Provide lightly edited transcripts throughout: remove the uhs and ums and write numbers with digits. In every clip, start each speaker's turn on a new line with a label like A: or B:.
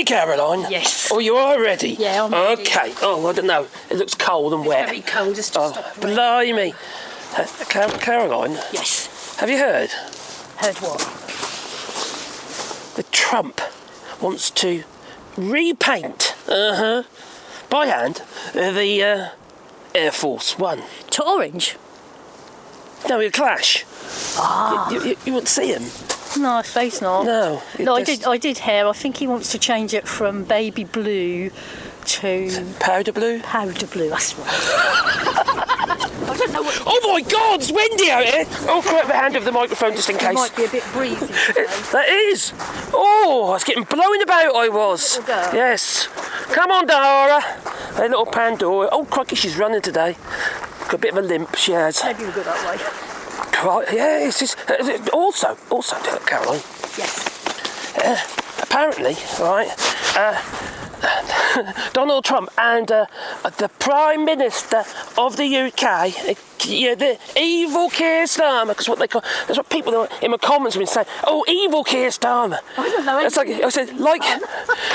A: ready, Caroline?
B: Yes.
A: Oh, you are ready?
B: Yeah, I'm ready.
A: Okay. Oh, I don't know. It looks cold and wet.
B: Very cold, just to stop the rain.
A: Blimey. Caroline?
B: Yes.
A: Have you heard?
B: Heard what?
A: The Trump wants to repaint, by hand, the Air Force One.
B: To orange?
A: No, it'll clash.
B: Ah.
A: You wouldn't see him.
B: No, I suppose not.
A: No.
B: No, I did hear. I think he wants to change it from baby blue to
A: Powder blue?
B: powder blue, that's right. I don't know what...
A: Oh my God, it's windy out here. I'll grab the hand of the microphone just in case.
B: It might be a bit breezy today.
A: That is. Oh, I was getting blown about, I was.
B: Little girl.
A: Yes. Come on, Dara. Hey, little Pandora. Oh, crikey, she's running today. Got a bit of a limp, she has.
B: Maybe we'll go that way.
A: Right, yeah, it's just, also, Caroline.
B: Yes.
A: Apparently, right, Donald Trump and the Prime Minister of the UK, the evil Keir Starmer, because what they call, that's what people in the comments have been saying. Oh, evil Keir Starmer.
B: I don't know.
A: It's like I said,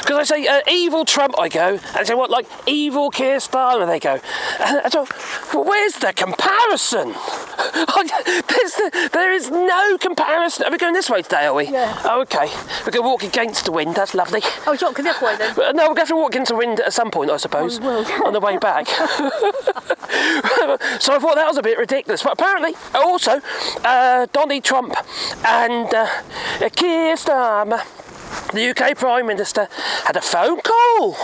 A: because I say evil Trump, I go, and I say what, like evil Keir Starmer, they go. And I thought, well, where's the comparison? There is no comparison. Are we going this way today, are we?
B: Yeah.
A: Oh, okay. We're going to walk against the wind. That's lovely.
B: Oh, you're not going this way then?
A: No, we're going to have to walk into the wind at some point, I suppose, on the way back. So I thought that was a bit ridiculous. But apparently, also, Donald Trump and Keir Starmer, the UK Prime Minister, had a phone call.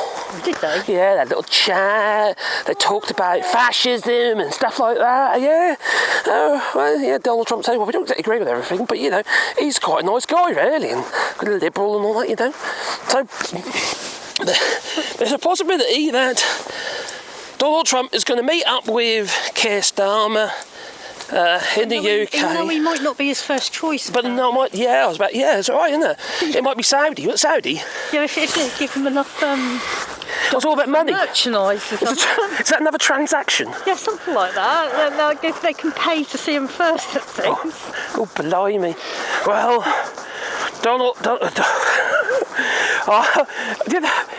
B: Did they?
A: Yeah, they had a little chat. They talked about fascism and stuff like that. Yeah. Well, yeah, Donald Trump said, well, we don't exactly agree with everything, but, he's quite a nice guy, really, and a liberal and all that, So, there's a possibility that Donald Trump is going to meet up with Keir Starmer in the UK.
B: Even though he might not be his first choice.
A: But no, it's all right, isn't it? It might be Saudi. What's Saudi?
B: Yeah, if they give him enough
A: It's all about money.
B: merchandise or something.
A: Is that another transaction?
B: Yeah, something like that. If they can pay to see him first, it seems.
A: Oh, blimey. Well, Donald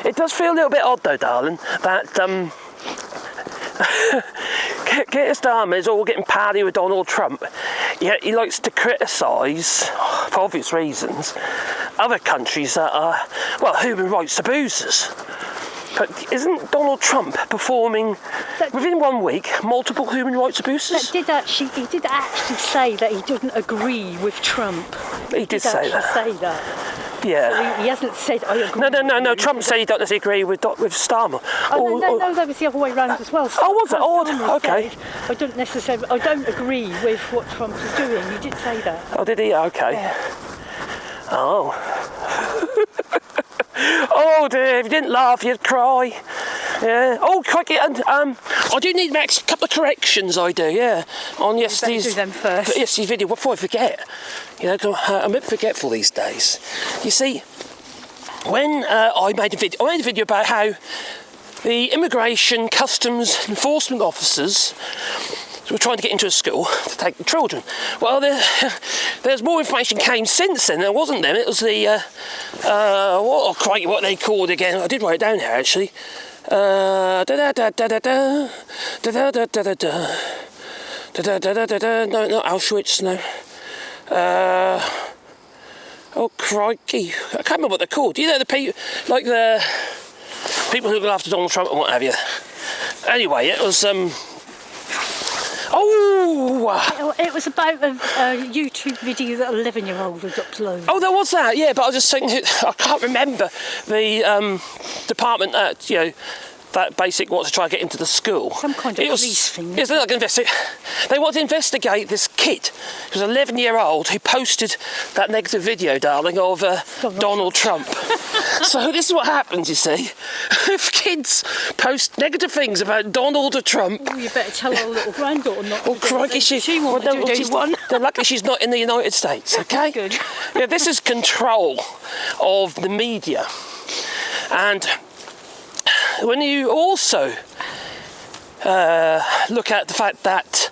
A: it does feel a little bit odd though, darling, that Keir Starmer is all getting pally with Donald Trump, yet he likes to criticise, for obvious reasons, other countries that are, human rights abusers. But isn't Donald Trump performing, within 1 week, multiple human rights abuses?
B: He did actually say that he didn't agree with Trump.
A: He did say that. Yeah.
B: So he hasn't said, I agree.
A: No. Trump said he doesn't agree with Starmer.
B: No, that was the other way around as well. So
A: was it? Oh, okay.
B: Said, I don't agree with what Trump is doing. He did say that.
A: Oh, did he? Okay.
B: Yeah.
A: Oh. Oh dear, if you didn't laugh, you'd cry. Yeah. Oh, crikey, and I do need a couple of corrections, I do, yeah. On yesterday's...
B: do them first.
A: Yesterday's video, before I forget. I'm a bit forgetful these days. You see, when I made a video about how the immigration customs enforcement officers were trying to get into a school to take the children. Well, there's more information came since then. There wasn't then. It was the what they called again. I did write it down here actually. No, not Auschwitz. No. Oh crikey! I can't remember what they're called. You know the people, like the people who go after Donald Trump and what have you. Anyway, it was
B: It was about a YouTube video that an 11-year-old had uploaded.
A: Oh, there was that, yeah, but I was just thinking, I can't remember the department that, that basic wants to try and get into the school.
B: Some kind of police thing.
A: Yes, they want to investigate this kid, who's an 11-year-old, who posted that negative video, darling, of Donald Trump. So this is what happens, you see. If kids post negative things about Donald Trump...
B: Oh, you better tell our little granddaughter not to.
A: Oh, crikey, she
B: wanted to do one.
A: Luckily she's not in the United States, okay?
B: Good.
A: Yeah, this is control of the media. And when you also look at the fact that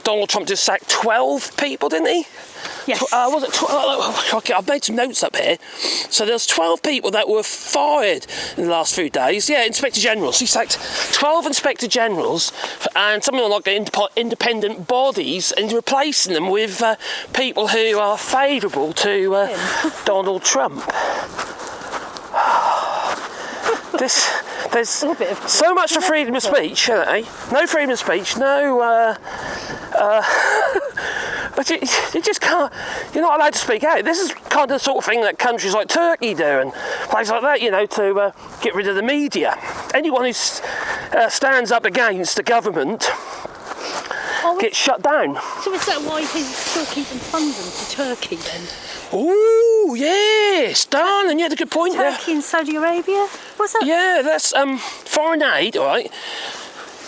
A: Donald Trump just sacked 12 people, didn't he?
B: Yes.
A: Was it 12? Okay, I've made some notes up here. So there's 12 people that were fired in the last few days. Yeah, Inspector Generals. He sacked 12 Inspector Generals and something like independent bodies, and replacing them with people who are favourable to Donald Trump. There's so much for freedom of speech, isn't there? No freedom of speech, no. But you just can't. You're not allowed to speak out. This is kind of the sort of thing that countries like Turkey do and places like that, you know, to get rid of the media. Anyone who stands up against the government gets shut down.
B: So is that why he's still keeping funding to Turkey then?
A: Ooh, yes, darling, you had a good point there.
B: Turkey and Saudi Arabia? What's that?
A: Yeah, that's foreign aid, all right.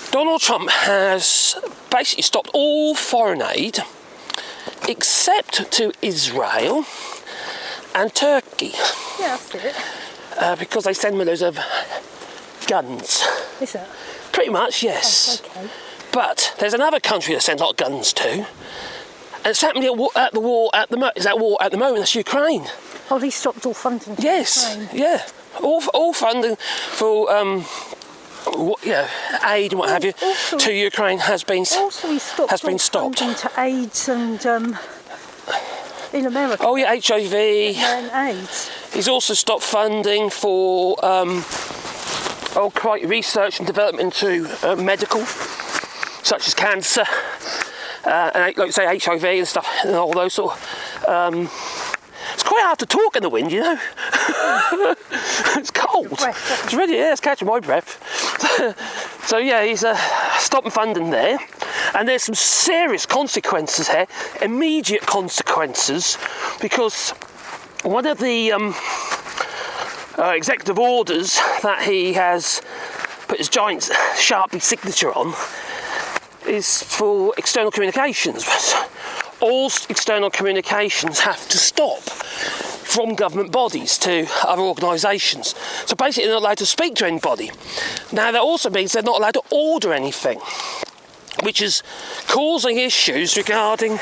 A: Donald Trump has basically stopped all foreign aid except to Israel and Turkey.
B: Yeah, that's it.
A: Because they send me loads of guns.
B: Is that?
A: Pretty much, yes.
B: Oh, okay.
A: But there's another country that sends a lot of guns to, and it's happening at the war at the moment. Is that war at the moment? That's Ukraine.
B: Oh, he stopped all funding to
A: Yes,
B: Ukraine.
A: yeah. All funding for aid and what have you to Ukraine has been stopped.
B: Funding to AIDS and in America.
A: Oh yeah, HIV.
B: And AIDS.
A: He's also stopped funding for research and development into medical, such as cancer, and like say HIV and stuff, and all those sort of. It's quite hard to talk in the wind, you know. It's cold. It's really, yeah, it's catching my breath. So yeah, he's stopping funding there, and there's some serious consequences here, immediate consequences, because one of the executive orders that he has put his giant Sharpie signature on is for external communications. All external communications have to stop from government bodies to other organisations. So basically they're not allowed to speak to anybody. Now that also means they're not allowed to order anything, which is causing issues regarding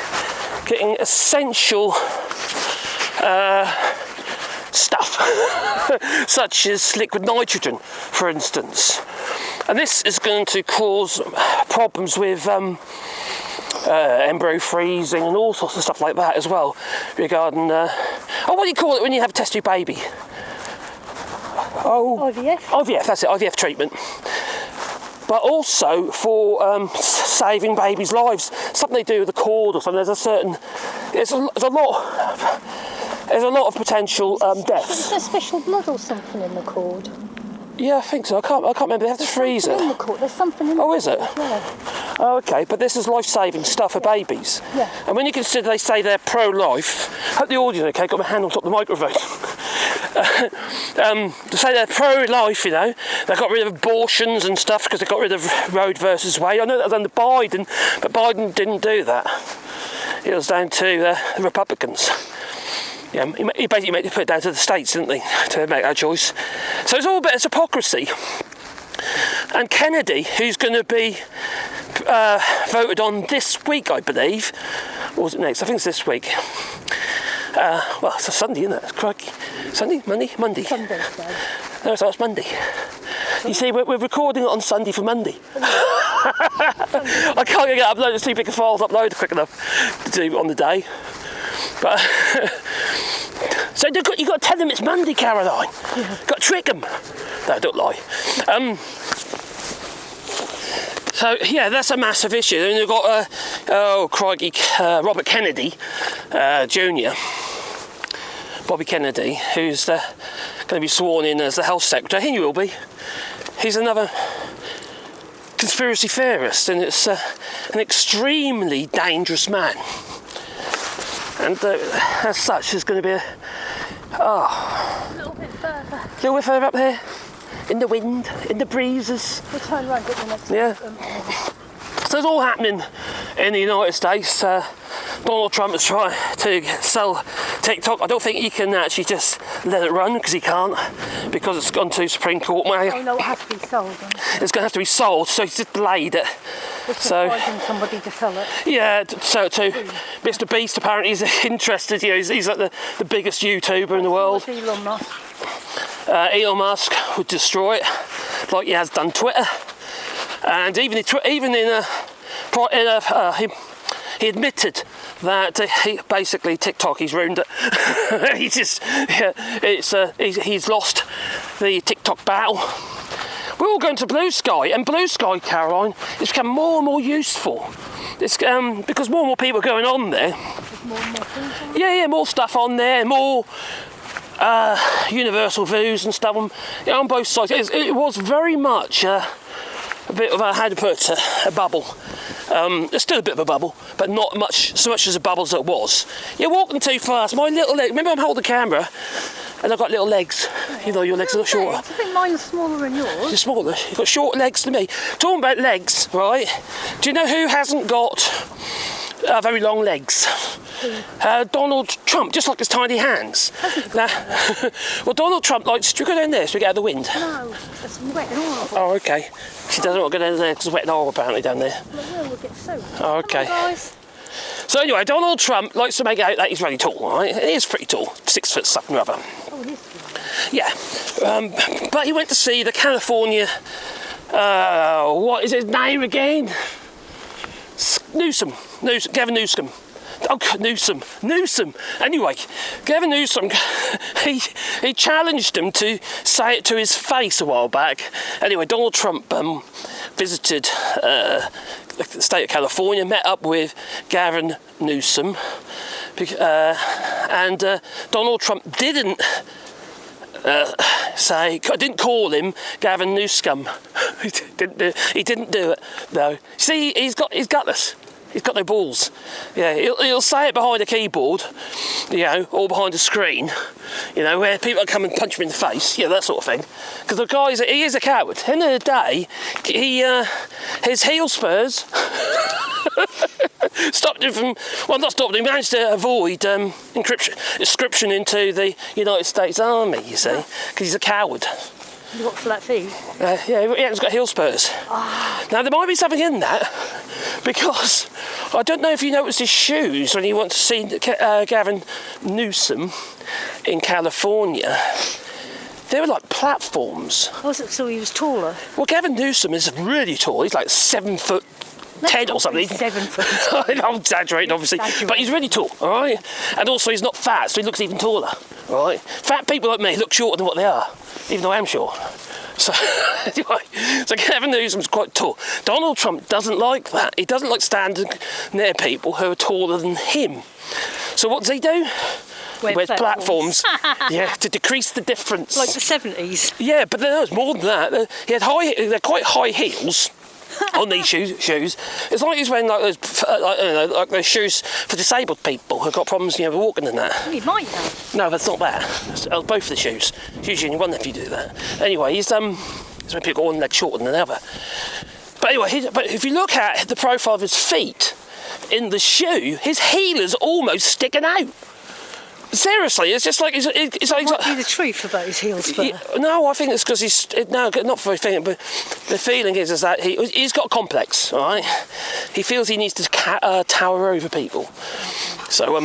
A: getting essential stuff, such as liquid nitrogen, for instance. And this is going to cause problems with embryo freezing and all sorts of stuff like that as well, regarding what do you call it when you have a test tube baby?
B: IVF?
A: IVF, that's it, IVF treatment. But also for saving babies' lives, something they do with the cord or something. There's a lot of potential deaths.
B: Is there special blood or something in the cord?
A: Yeah, I think so. I can't remember. They have to freeze it.
B: There's something in the cord.
A: Oh, is it?
B: Yeah.
A: Oh, okay. But this is life-saving stuff for babies.
B: Yeah.
A: And when you consider they say they're pro-life, hope the audio's okay. Got my hand on top of the microphone. To say they're pro-life, you know, they got rid of abortions and stuff because they got rid of Roe versus Wade. I know that was under Biden, but Biden didn't do that. It was down to the Republicans. Yeah, he basically put it down to the states, didn't they, to make that choice. So it's all a bit of hypocrisy. And Kennedy, who's going to be voted on this week, I believe, or was it next? I think it's this week. Well, it's a Sunday, isn't it? It's crikey. Sunday? Monday?
B: Sunday.
A: No, so it's Monday. You see, we're recording it on Sunday for Monday. I can't get uploaded 2 big files uploaded quick enough to do on the day. But so you've got to tell them it's Monday, Caroline. Yeah. Got to trick them. No, don't lie. So yeah, that's a massive issue. And you've got Robert Kennedy Jr. Bobby Kennedy, who's going to be sworn in as the health secretary. He will be. He's another conspiracy theorist, and it's an extremely dangerous man. And as such, there's going to be a little bit further up there, in the wind, in the breezes.
B: We'll turn around, get the next
A: yeah. So it's all happening in the United States. Donald Trump is trying to sell TikTok. I don't think he can actually just let it run, because he can't, because it's gone to Supreme Court.
B: Oh no, it has to be sold.
A: It's going to have to be sold, so he's just delayed it.
B: So somebody to sell it.
A: Yeah, so too. Mr. Beast apparently is interested. You know, he's like the biggest YouTuber in the world.
B: Elon Musk.
A: Elon Musk would destroy it, like he has done Twitter, and even in he admitted that he basically TikTok, he's ruined it. He's lost the TikTok battle. We're all going to Blue Sky, and Blue Sky, Caroline, it's become more and more useful. It's because more and more people are going on there.
B: There's more and more things on.
A: Yeah, more stuff on there, more universal views and stuff on both sides. It was very much a bit of how to put it, a bubble. It's still a bit of a bubble, but not so much as a bubble as it was. You're walking too fast. My little leg. Remember, I'm holding the camera, and I've got little legs. You know, your legs are shorter.
B: I think mine's smaller than yours.
A: You're smaller. You've got shorter legs than me. Talking about legs, right? Do you know who hasn't got very long legs? Donald Trump, just like his tiny hands. Now, well, Donald Trump likes. Do you go down there so we get out of the wind?
B: No, it's wet and horrible.
A: Oh, okay. She doesn't want to go down there because it's wet and horrible apparently down there.
B: Well, we'll get soaked.
A: Oh, okay.
B: Come on, guys.
A: So anyway, Donald Trump likes to make out that he's really tall, right? He is pretty tall, 6 foot something or other.
B: Oh, it is.
A: Yeah, but he went to see the California. What is his name again? Gavin Newsom. Oh, Newsom. Anyway, Gavin Newsom, he challenged him to say it to his face a while back. Anyway, Donald Trump visited the state of California, met up with Gavin Newsom, and Donald Trump didn't call him Gavin Newscum. He didn't do it, though. See, he's gutless. He's got no balls. Yeah, he'll say it behind a keyboard, you know, or behind a screen, you know, where people come and punch him in the face, yeah, that sort of thing. Because the he is a coward. At the end of the day, his heel spurs stopped him from, well, not stopped him, he managed to avoid inscription into the United States Army, you see, because he's a coward.
B: You got flat feet?
A: Yeah, he hasn't got heel spurs.
B: Oh.
A: Now, there might be something in that, because I don't know if you noticed his shoes when you went to see Gavin Newsom in California. They were like platforms.
B: Oh, so he was taller?
A: Well, Gavin Newsom is really tall. He's like 7 foot 10 or something.
B: 7 foot.
A: I'm exaggerating, obviously, but he's really tall, all right? And also, he's not fat, so he looks even taller, all right? Fat people like me look shorter than what they are, even though I am short. So, anyway, so Gavin Newsom's quite tall. Donald Trump doesn't like that. He doesn't like standing near people who are taller than him. So what does he do? Wears platforms. Yeah, to decrease the difference.
B: Like the 70s.
A: Yeah, but there's more than that. He had they're quite high heels on these shoes. It's like he's wearing like those shoes for disabled people who've got problems, you know, walking and that.
B: He might have.
A: No, that's not that. That's both the shoes. It's usually only one if you do that. Anyway, it's when people got one leg shorter than the other. But anyway, but if you look at the profile of his feet in the shoe, his heel is almost sticking out. Seriously, it's just like it's like.
B: Might be the truth about his heels, but
A: no, I think it's because not for a thing, but the feeling is that he's got a complex, all right? He feels he needs to tower over people, so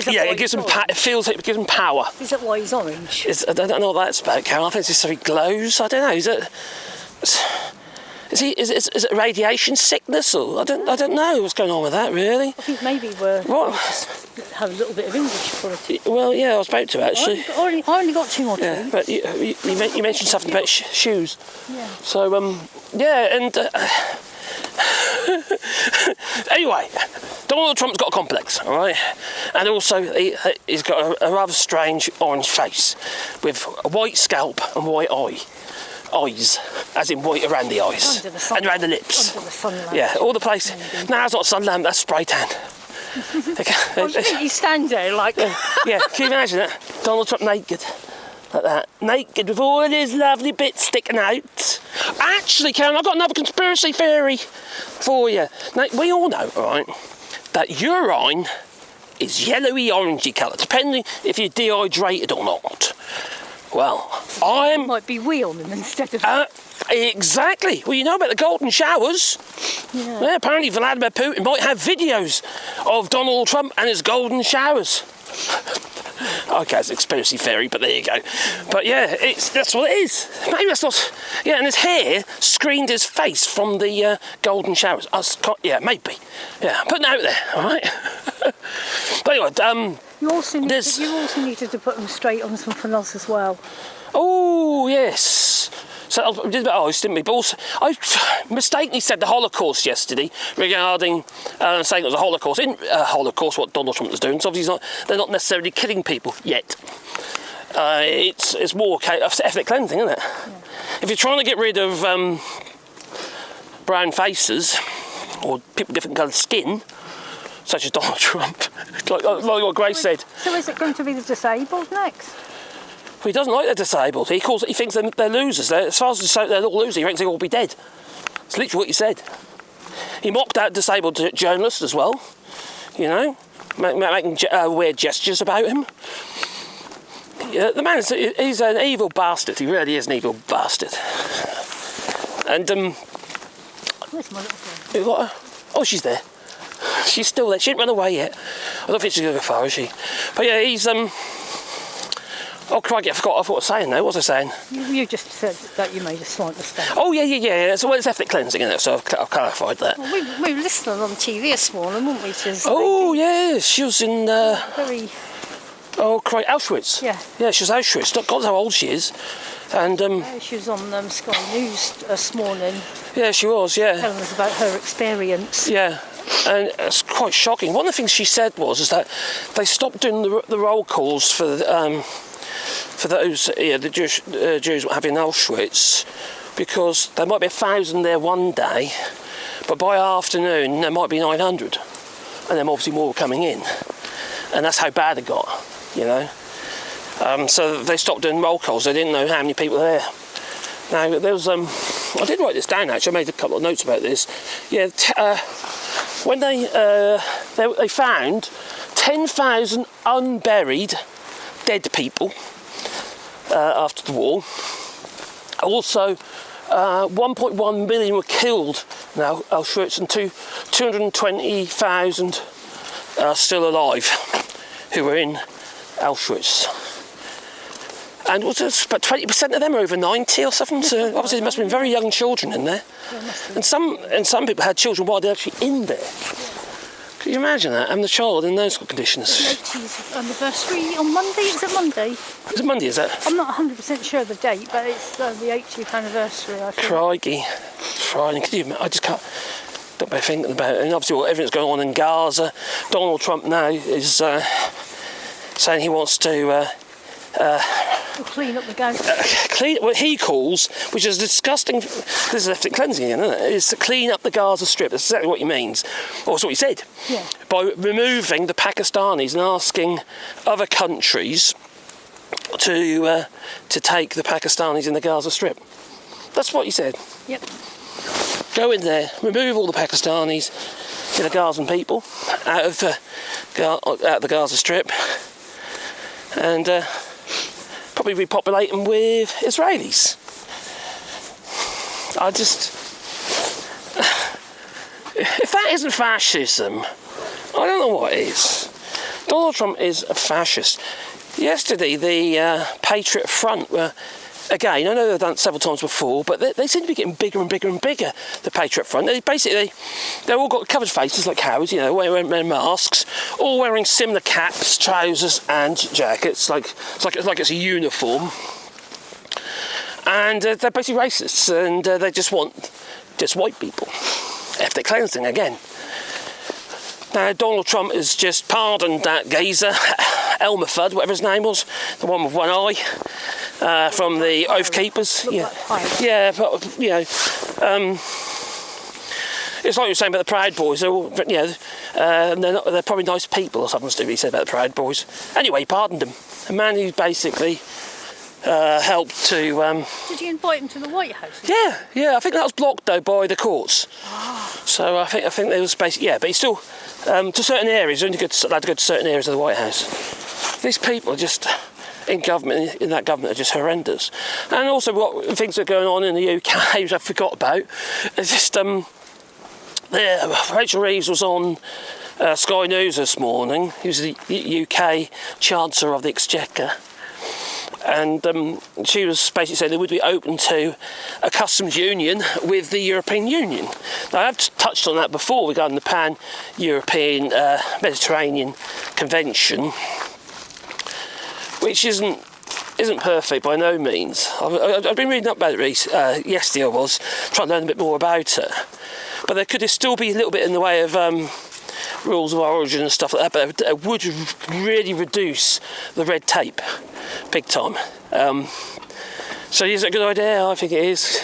A: yeah, it gives him it gives him power.
B: Is that why he's orange?
A: I don't know what that's about, Carol. I think it's just so he glows. I don't know. Is it radiation sickness or I don't know what's going on with that really.
B: I think maybe we just have a little bit of English quality.
A: Well, yeah, I was about to actually.
B: I only got 2 or 3.
A: Yeah, but you mentioned something about shoes.
B: Yeah.
A: So yeah, and anyway, Donald Trump's got a complex, all right, and also he's got a rather strange orange face with a white scalp and white eyes, as in white around the eyes and around the lips.
B: Under the sun lamp.
A: Yeah, all the place. No, it's not sun lamp, that's spray tan.
B: He stands there like...
A: Yeah, can you imagine that? Donald Trump naked, like that. Naked with all his lovely bits sticking out. Actually, Karen, I've got another conspiracy theory for you. Now, we all know, all right, that urine is yellowy orangey colour, depending if you're dehydrated or not. Well, I'm...
B: Might be we on them instead of...
A: Exactly. Well, you know about the golden showers.
B: Yeah.
A: Apparently Vladimir Putin might have videos of Donald Trump and his golden showers. Okay, it's a conspiracy theory, but there you go. But yeah, that's what it is. Maybe that's not... Yeah, and his hair screened his face from the golden showers. Yeah, maybe. Yeah, putting it out there, all right? But anyway,
B: You also needed to put them straight on something else as well.
A: Oh, yes. So I did a bit honest, didn't we? But also, I mistakenly said the Holocaust yesterday regarding saying it was a Holocaust. In Holocaust, what Donald Trump was doing. So obviously they're not necessarily killing people yet. It's more ethnic cleansing, isn't it? Yeah. If you're trying to get rid of brown faces or people with different coloured skin, such as Donald Trump, like what Grace said.
B: So is it going to be the disabled next?
A: Well, he doesn't like the disabled. He thinks they're losers. As far as they're not losers, he thinks they'll all be dead. It's literally what he said. He mocked out disabled journalists as well, you know, making weird gestures about him. Yeah, the man, he's an evil bastard. He really is an evil bastard. And,
B: Where's my little girl?
A: Oh, she's there. She's still there. She didn't run away yet. I don't think she's going to go far, is she? But yeah, he's, Oh, crikey, I forgot what I was saying now. What was I saying?
B: You just said that you made a slight mistake.
A: Oh, yeah. So it's ethnic cleansing, isn't it? So I've clarified that.
B: Well, we were listening on TV this morning, weren't we?
A: Yes, she was in...
B: Very...
A: Oh, crikey, Auschwitz.
B: Yeah.
A: Yeah, she was Auschwitz. God, how old she is. And
B: she was on Sky News this morning.
A: Yeah, she was, yeah.
B: Telling us about her experience.
A: Yeah. And it's quite shocking. One of the things she said was that they stopped doing the roll calls for those, the Jews having Auschwitz, because there might be 1,000 there one day, but by afternoon there might be 900, and then obviously more coming in, and that's how bad it got, you know. So they stopped doing roll calls. They didn't know how many people were there. Now there was I did write this down actually. I made a couple of notes about this. Yeah, when they found 10,000 unburied dead people after the war. Also, 1.1 million were killed now, Auschwitz, and 220,000 are still alive who were in Auschwitz. And was about 20% of them are over 90 or something. So obviously there must have been very young children in there. And some people had children while they're actually in there. Can you imagine that, having a child in those conditions?
B: The 80th anniversary on Monday, is it Monday?
A: Is it Monday, is it?
B: I'm not 100% sure of the date, but it's the 80th anniversary, I think.
A: Crikey. Can you, I just can't stop by thinking about it. And obviously everything's going on in Gaza. Donald Trump now is saying he wants to...
B: clean up the Gaza.
A: Clean what he calls, which is disgusting. This is ethnic cleansing, isn't it? Is to clean up the Gaza Strip. That's exactly what he means. Or that's what he said.
B: Yeah.
A: By removing the Pakistanis and asking other countries to take the Pakistanis in the Gaza Strip. That's what he said.
B: Yep.
A: Go in there, remove all the Pakistanis, the Gazan people out of the Gaza Strip, and probably repopulate them with Israelis. If that isn't fascism, I don't know what is. Donald Trump is a fascist. Yesterday, the Patriot Front were, again, I know they've done it several times before, but they seem to be getting bigger and bigger and bigger, the Patriot Front. They've all got covered faces like cowards, you know, wearing masks, all wearing similar caps, trousers and jackets, like it's a uniform. And they're basically racists, and they just want just white people. Ethnic cleansing again. Now, Donald Trump has just pardoned that geezer, Elmer Fudd, whatever his name was, the one with one eye, from the Oath Keepers. Yeah, but, you know, it's like you were saying about the Proud Boys. They're all, you know, they're probably nice people or something stupid he said about the Proud Boys. Anyway, he pardoned them. A man who basically helped to...
B: Did you invite him to the White House?
A: Yeah, I think that was blocked though by the courts. So I think there was basically, yeah, but he's still to certain areas. Only allowed to go to certain areas of the White House. These people are just in government, in that government, are just horrendous. And also what things are going on in the UK, which I forgot about, is just Rachel Reeves was on Sky News this morning. He was the UK Chancellor of the Exchequer, and she was basically saying they would be open to a customs union with the European Union. Now, I've touched on that before regarding the Pan-European Mediterranean Convention, which isn't perfect by no means. I've been reading up about it yesterday. I was trying to learn a bit more about it, but there could still be a little bit in the way of rules of origin and stuff like that, but it would really reduce the red tape big time. So is it a good idea? I think it is,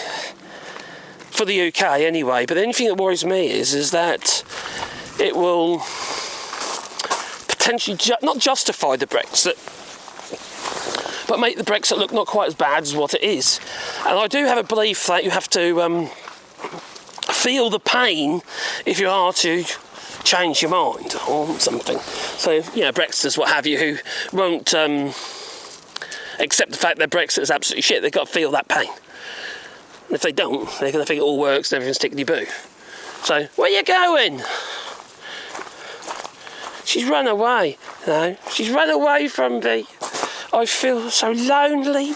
A: for the UK anyway. But the only thing that worries me is that it will potentially not justify the Brexit, but make the Brexit look not quite as bad as what it is. And I do have a belief that you have to feel the pain if you are to change your mind or something. So, Brexiters, what have you, who won't accept the fact that Brexit is absolutely shit, they've got to feel that pain. And if they don't, they're going to think it all works and everything's tickety-boo. So, where are you going? She's run away. No, she's run away from me. I feel so lonely.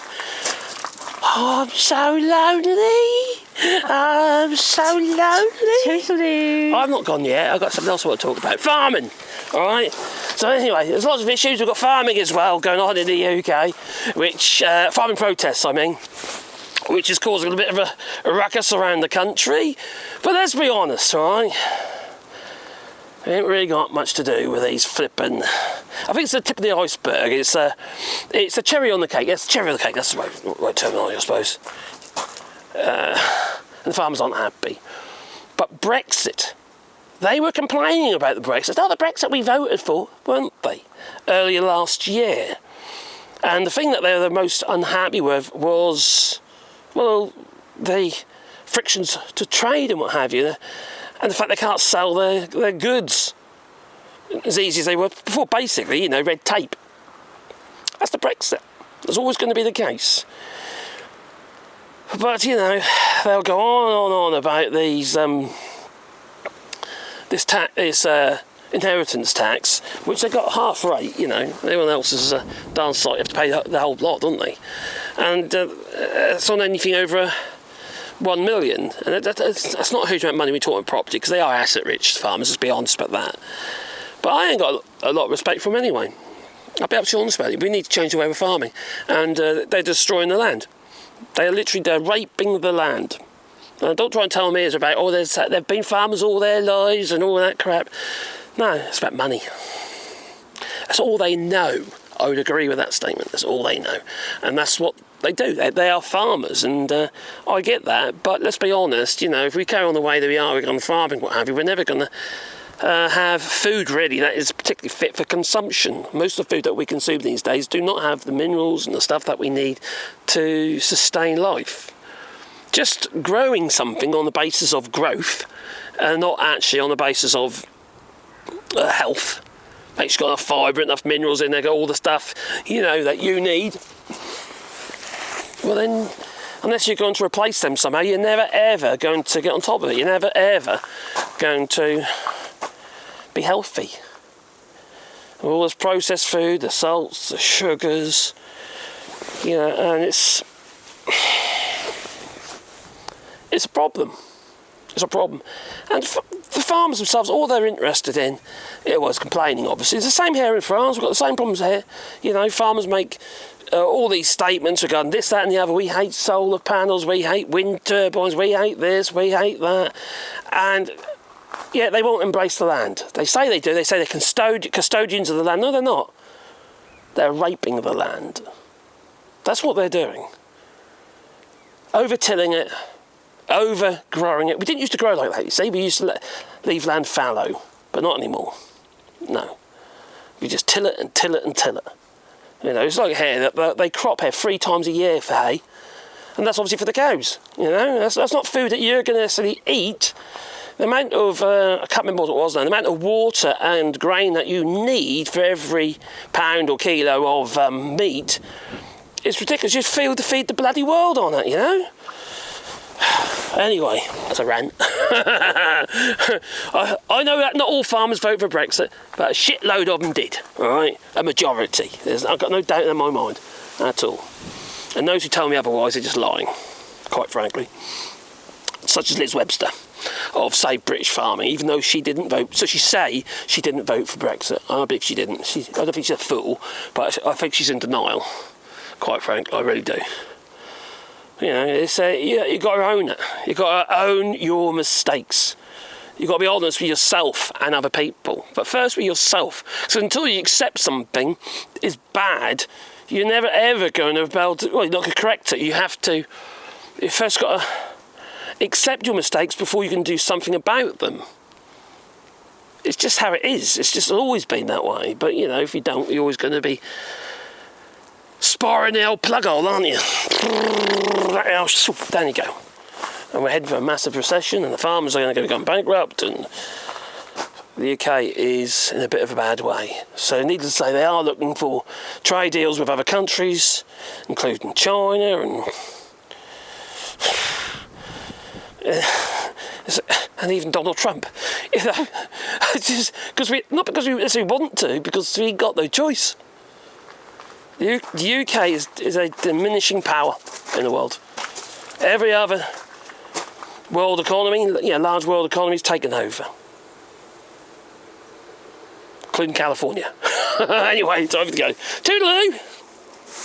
A: Oh, I'm so lonely. I'm so lonely. I'm not gone yet. I've got something else I want to talk about. Farming. All right. So anyway, there's lots of issues. We've got farming as well going on in the UK, which farming protests, which is causing a bit of a ruckus around the country. But let's be honest, all right? It ain't really got much to do with these flipping. I think it's the tip of the iceberg. It's a cherry on the cake. Yes, cherry on the cake. That's the right terminology, I suppose. And the farmers aren't happy. But Brexit, they were complaining about the Brexit. Oh, the Brexit we voted for, weren't they? Earlier last year. And the thing that they were the most unhappy with was, well, the frictions to trade and what have you. And the fact they can't sell their goods as easy as they were before. Basically, red tape. That's the Brexit. That's always going to be the case. But, they'll go on about these, this inheritance tax, which they got half rate, Everyone else is a darn sight. You have to pay the whole lot, don't they? And it's on anything over 1 million, and that's not a huge amount of money we talk about property, because they are asset rich farmers, let's be honest about that. But I ain't got a lot of respect for them anyway. I'll be absolutely honest about it. We need to change the way we're farming, and they're destroying the land. They're raping the land. And don't try and tell me it's about, they've been farmers all their lives and all that crap. No, it's about money. That's all they know. I would agree with that statement. That's all they know, and that's what they do. They are farmers, and I get that. But let's be honest, if we carry on the way that we are, we're going farming, what have you, we're never going to have food really that is particularly fit for consumption. Most of the food that we consume these days do not have the minerals and the stuff that we need to sustain life. Just growing something on the basis of growth and not actually on the basis of health. Make sure you've got enough fibre, enough minerals in there, got all the stuff, that you need. Well then, unless you're going to replace them somehow, you're never ever going to get on top of it. You're never ever going to be healthy. All this processed food, the salts, the sugars, and it's a problem. It's a problem. And the farmers themselves, all they're interested in, it was complaining, obviously. It's the same here in France. We've got the same problems here. Farmers make all these statements regarding this, that and the other. We hate solar panels, we hate wind turbines, we hate this, we hate that. And yet they won't embrace the land. They say they do. They say they're custodians of the land. No, they're not. They're raping the land. That's what they're doing. Over-tilling it, overgrowing it. We didn't used to grow like that, you see. We used to leave land fallow, but not anymore. No. We just till it and till it and till it. It's like hay. They crop hay 3 times a year for hay, and that's obviously for the cows. That's not food that you're going to necessarily eat. the amount of, I can't remember what it was now, the amount of water and grain that you need for every pound or kilo of meat is ridiculous. You feel to feed the bloody world on it, you know? Anyway, that's a rant. I know that not all farmers vote for Brexit, but a shitload of them did, all right? A majority. I've got no doubt in my mind at all. And those who tell me otherwise are just lying, quite frankly. Such as Liz Webster of Save British Farming, even though she didn't vote. So she didn't vote for Brexit. I believe she didn't. I don't think she's a fool, but I think she's in denial, quite frankly. I really do. You know, you've got to own it. You've got to own your mistakes. You've got to be honest with yourself and other people. But first with yourself. So until you accept something is bad, you're never ever going to be able to, well, you're not going to correct it. You first got to accept your mistakes before you can do something about them. It's just how it is. It's just always been that way. But, you know, if you don't, you're always going to be sparring the old plug hole, aren't you? Down you go. And we're heading for a massive recession, and the farmers are going to go bankrupt, and the UK is in a bit of a bad way. So needless to say, they are looking for trade deals with other countries, including China and even Donald Trump. You know, just not because we necessarily want to, because we got no choice. The UK is a diminishing power in the world. Every other world economy, large world economy is taken over. Including California. Anyway, time to go. Toodaloo!